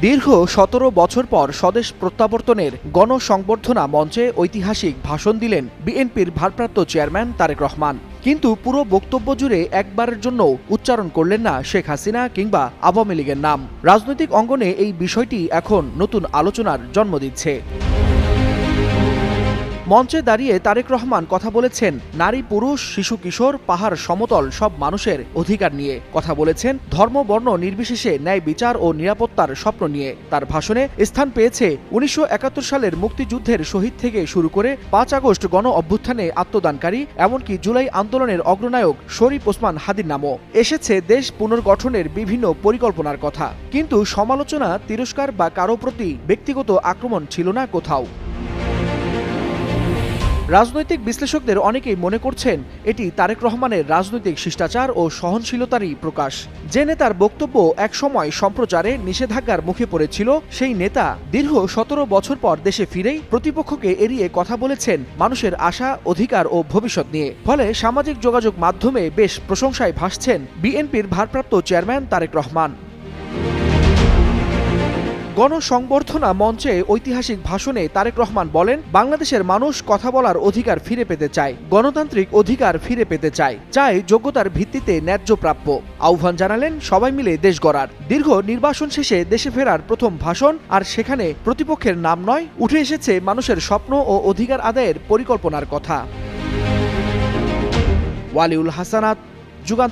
দীর্ঘ ১৭ বছর পর স্বদেশ প্রত্যাবর্তনের গণসংবর্ধনা মঞ্চে ঐতিহাসিক ভাষণ দিলেন বিএনপির ভারপ্রাপ্ত চেয়ারম্যান তারেক রহমান। কিন্তু পুরো বক্তব্য জুড়ে একবারের জন্য উচ্চারণ করলেন না শেখ হাসিনা কিংবা আওয়ামী লীগের নাম। রাজনৈতিক অঙ্গনে এই বিষয়টি এখন নতুন আলোচনার জন্ম দিচ্ছে। মঞ্চে দাঁড়িয়ে তারেক রহমান কথা বলেছেন নারী, পুরুষ, শিশু, কিশোর, পাহাড়, সমতল সব মানুষের অধিকার নিয়ে। কথা বলেছেন ধর্ম, বর্ণ নির্বিশেষে ন্যায় বিচার ও নিরাপত্তার স্বপ্ন নিয়ে। তার ভাষণে স্থান পেয়েছে ১৯৭১ সালের মুক্তিযুদ্ধের শহীদ থেকে শুরু করে ৫ আগস্ট গণ অভ্যুত্থানে আত্মদানকারী, এমনকি জুলাই আন্দোলনের অগ্রনায়ক শরীফ ওসমান হাদির নামও। এসেছে দেশ পুনর্গঠনের বিভিন্ন পরিকল্পনার কথা। কিন্তু সমালোচনা, তিরস্কার বা কারো প্রতি ব্যক্তিগত আক্রমণ ছিল না কোথাও। রাজনৈতিক বিশ্লেষকদের অনেকেই মনে করছেন এটি তারেক রহমানের রাজনৈতিক শিষ্টাচার ও সহনশীলতারই প্রকাশ। যে নেতার বক্তব্য একসময় সম্প্রচারে নিষেধাজ্ঞার মুখে পড়েছিল, সেই নেতা দীর্ঘ ১৭ বছর পর দেশে ফিরেই প্রতিপক্ষকে এড়িয়ে কথা বলেছেন মানুষের আশা, অধিকার ও ভবিষ্যৎ নিয়ে। ফলে সামাজিক যোগাযোগ মাধ্যমে বেশ প্রশংসায় ভাসছেন বিএনপির ভারপ্রাপ্ত চেয়ারম্যান তারেক রহমান। গণসংবর্ধনা মঞ্চে ঐতিহাসিক ভাষণে তারেক রহমান বলেন, বাংলাদেশের মানুষ কথা বলার অধিকার ফিরে পেতে চায়, গণতান্ত্রিক অধিকার ফিরে পেতে চায় যোগ্যতার ভিত্তিতে ন্যায্য প্রাপ্য। আহ্বান জানালেন সবাই মিলে দেশ গড়ার। দীর্ঘ নির্বাসন শেষে দেশে ফেরার প্রথম ভাষণ, আর সেখানে প্রতিপক্ষের নাম নয়, উঠে এসেছে মানুষের স্বপ্ন ও অধিকার আদায়ের পরিকল্পনার কথা। ওয়ালিউল হাসানাত, যুগান্তর।